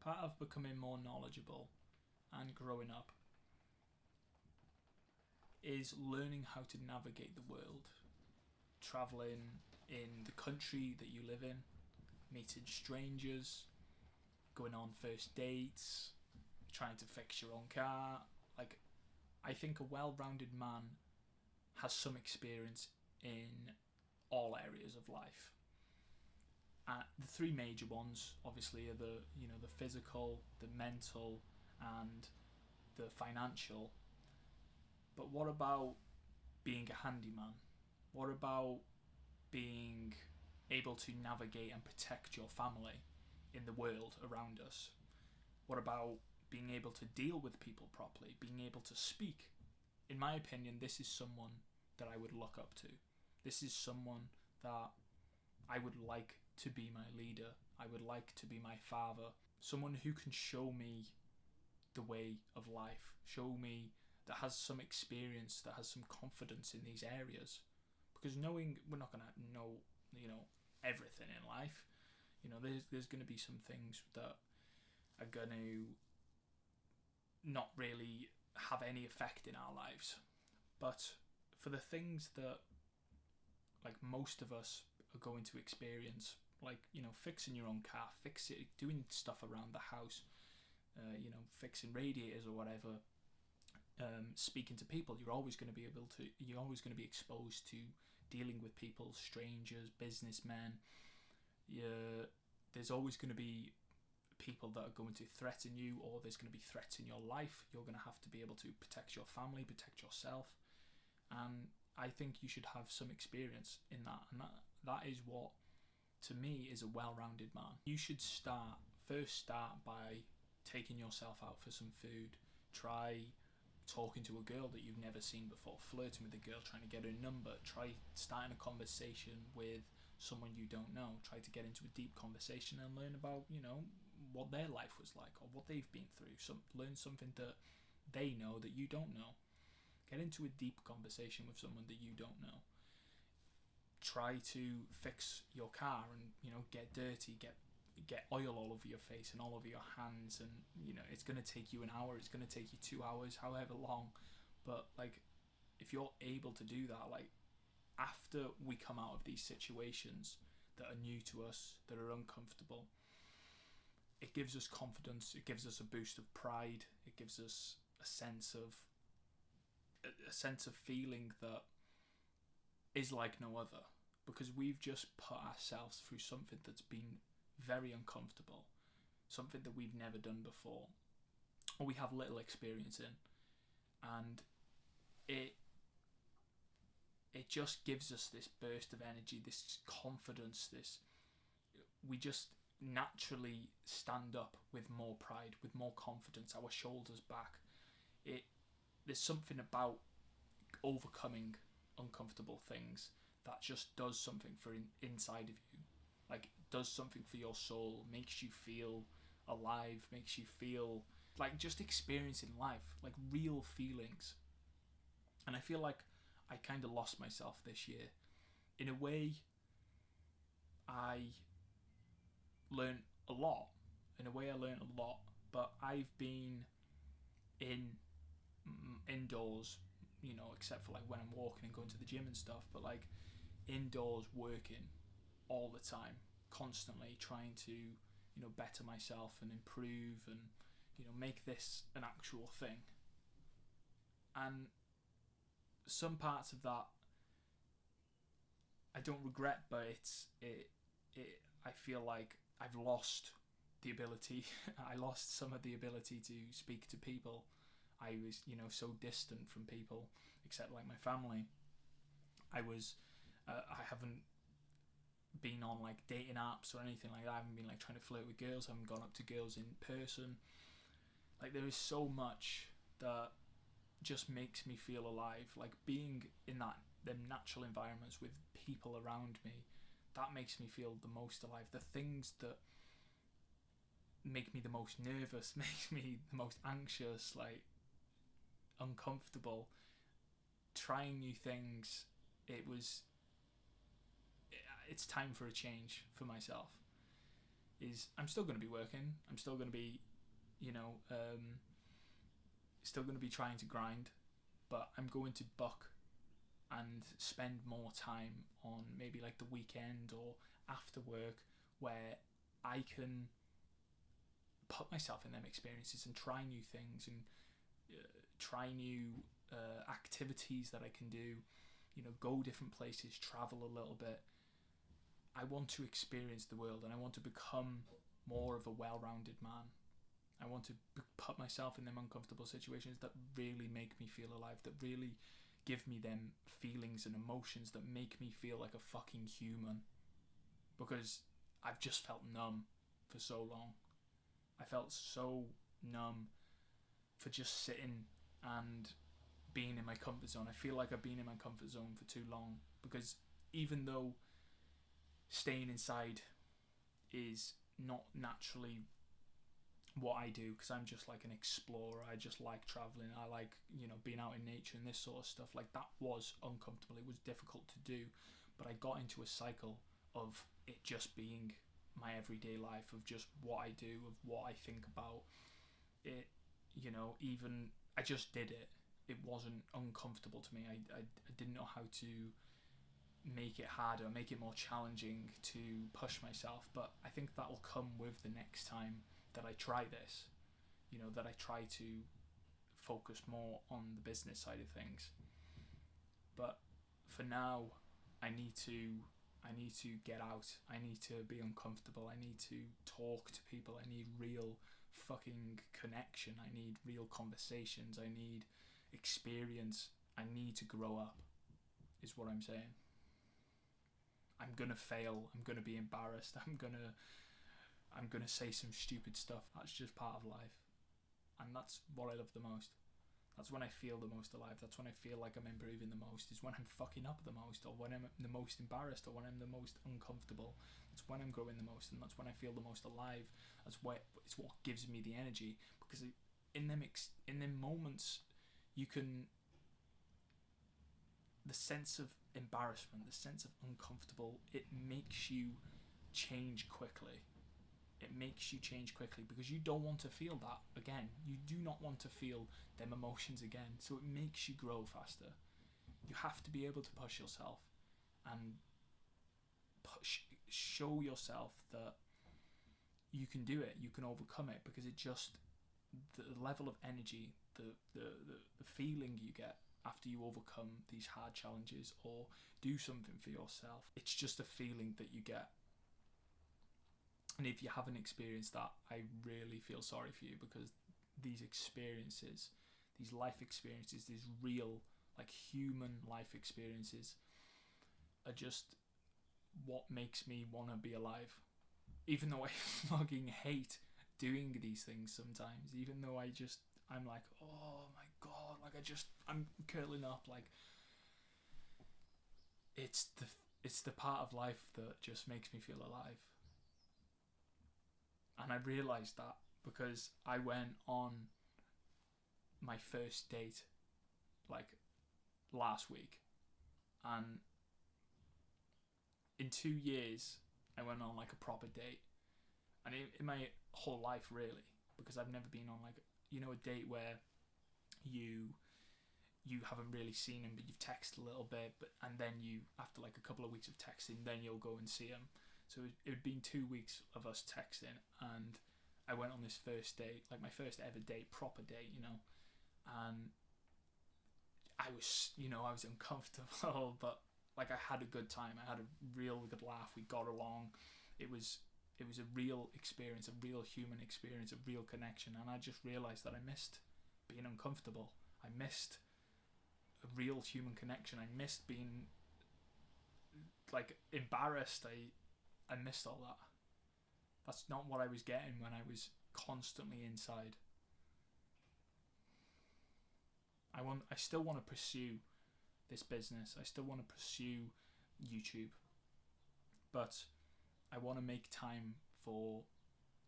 part of becoming more knowledgeable and growing up is learning how to navigate the world, traveling in the country that you live in, meeting strangers, going on first dates, trying to fix your own car. Like, I think a well-rounded man has some experience in all areas of life. The three major ones, obviously, are the physical, the mental, and the financial. But what about being a handyman? What about being able to navigate and protect your family in the world around us? What about being able to deal with people properly, being able to speak? In my opinion, this is someone that I would look up to. This is someone that I would like to be my leader. I would like to be my father. Someone who can show me the way of life, show me, that has some experience, that has some confidence in these areas. Because knowing, we're not going to know, everything in life. There's going to be some things that are going to not really have any effect in our lives. But for the things that, like, most of us are going to experience, like, fixing your own car, doing stuff around the house, fixing radiators or whatever, speaking to people, you're always going to be exposed to dealing with people, strangers, businessmen. There's always going to be people that are going to threaten you, or there's going to be threats in your life. You're going to have to be able to protect your family, protect yourself, and I think you should have some experience in that, and that is what, to me, is a well-rounded man. You should first start by taking yourself out for some food. Try talking to a girl that you've never seen before, flirting with a girl, trying to get her number. Try starting a conversation with someone you don't know. Try to get into a deep conversation and learn about, what their life was like or what they've been through. Learn something that they know that you don't know. Get into a deep conversation with someone that you don't know. Try to fix your car and, get dirty, get oil all over your face and all over your hands, and it's going to take you an hour, it's going to take you 2 hours, however long. But like, if you're able to do that, like, after we come out of these situations that are new to us, that are uncomfortable, it gives us confidence, it gives us a boost of pride, it gives us a sense of feeling that is like no other, because we've just put ourselves through something that's been very uncomfortable, something that we've never done before, or we have little experience in, and it just gives us this burst of energy, this confidence, we just naturally stand up with more pride, with more confidence, our shoulders back. There's something about overcoming uncomfortable things that just does something for inside of you. Like, does something for your soul, makes you feel alive, makes you feel like just experiencing life, like real feelings. And I feel like I kind of lost myself this year. In a way, I learned a lot. But I've been indoors, except for like when I'm walking and going to the gym and stuff, but like indoors working all the time, constantly trying to, better myself and improve and, make this an actual thing. And some parts of that I don't regret, but I feel like I've lost the ability. I lost some of the ability to speak to people. I was, so distant from people, except like my family. I haven't been on like dating apps or anything like that. I haven't been like trying to flirt with girls. I haven't gone up to girls in person. Like, there is so much that just makes me feel alive. Like, being in them natural environments with people around me, that makes me feel the most alive. The things that make me the most nervous, makes me the most anxious, like uncomfortable, trying new things, it's time for a change for myself. is I'm still going to be working. I'm still going to be, still going to be trying to grind, but I'm going to buck and spend more time on maybe like the weekend or after work where I can put myself in them experiences and try new things and try new activities that I can do, go different places, travel a little bit. I want to experience the world and I want to become more of a well-rounded man. I want to put myself in them uncomfortable situations that really make me feel alive, that really give me them feelings and emotions that make me feel like a fucking human. Because I've just felt numb for so long. I felt so numb for just sitting and being in my comfort zone. I feel like I've been in my comfort zone for too long, because even though staying inside is not naturally what I do, because I'm just like an explorer, I just like traveling, I like being out in nature and this sort of stuff, like that was uncomfortable, it was difficult to do, but I got into a cycle of it just being my everyday life, of just what I do, of what I think about it, even I just did it. It wasn't uncomfortable to me. I didn't know how to make it harder, make it more challenging to push myself, but I think that'll come with the next time that I try this, that I try to focus more on the business side of things. But for now, I need to get out, I need to be uncomfortable, I need to talk to people, I need real fucking connection, I need real conversations, I need experience, I need to grow up, is what I'm saying. I'm gonna fail, I'm gonna be embarrassed, I'm gonna say some stupid stuff. That's just part of life, and that's what I love the most. That's when I feel the most alive. That's when I feel like I'm improving the most, is when I'm fucking up the most, or when I'm the most embarrassed, or when I'm the most uncomfortable. That's when I'm growing the most, and that's when I feel the most alive. It's what gives me the energy, because in them moments you can, the sense of embarrassment, the sense of uncomfortable, it makes you change quickly. It makes you change quickly because you don't want to feel that again. You do not want to feel them emotions again. So it makes you grow faster. You have to be able to push yourself and show yourself that you can do it, you can overcome it, because it just, the level of energy, the feeling you get after you overcome these hard challenges or do something for yourself, it's just a feeling that you get. And if you haven't experienced that, I really feel sorry for you, because these experiences, these life experiences, these real, like human life experiences, are just what makes me want to be alive. Even though I fucking hate doing these things sometimes, even though I'm like, oh my god, like I'm curling up, like it's the part of life that just makes me feel alive. And I realised that because I went on my first date like last week, and in 2 years I went on like a proper date, and in my whole life really, because I've never been on like a date where you haven't really seen him but you've texted a little bit, and then you, after like a couple of weeks of texting, then you'll go and see him. So it had been 2 weeks of us texting, and I went on this first date, like my first ever date, proper date, and I was uncomfortable, but like I had a good time. I had a real good laugh. We got along. It was a real experience, a real human experience, a real connection, and I just realised that I missed being uncomfortable. I missed a real human connection. I missed being like embarrassed. I missed all that. That's not what I was getting when I was constantly inside. I still want to pursue this business. I still want to pursue YouTube. But I want to make time for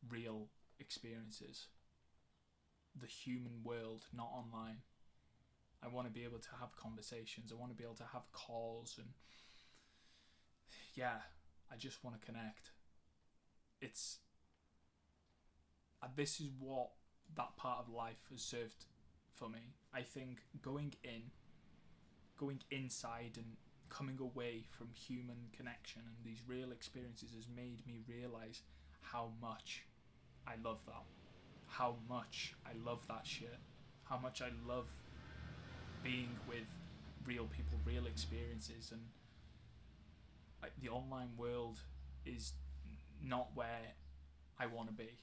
real experiences. The human world, not online. I want to be able to have conversations. I want to be able to have calls, and yeah, I just want to connect. It's this is what that part of life has served for me. I think going inside and coming away from human connection and these real experiences has made me realise how much I love that. How much I love that shit. How much I love being with real people, real experiences, and like the online world is not where I want to be.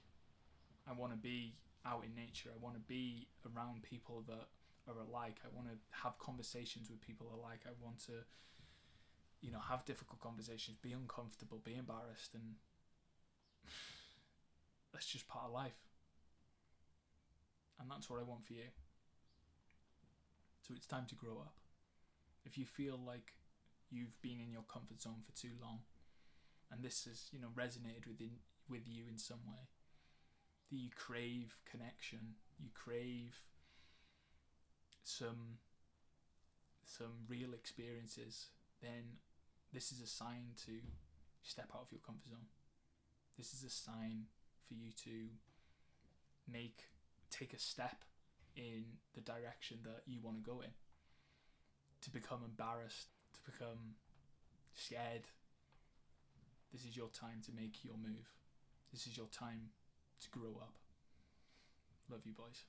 I want to be out in nature. I want to be around people that are alike. I want to have conversations with people alike. I want to, have difficult conversations, be uncomfortable, be embarrassed, and that's just part of life. And that's what I want for you. So it's time to grow up. If you feel like you've been in your comfort zone for too long, and this has, resonated with you in some way, that you crave connection, you crave some real experiences, then this is a sign to step out of your comfort zone. This is a sign for you to take a step in the direction that you want to go in. To become embarrassed, to become scared. This is your time to make your move. This is your time to grow up. Love you, boys.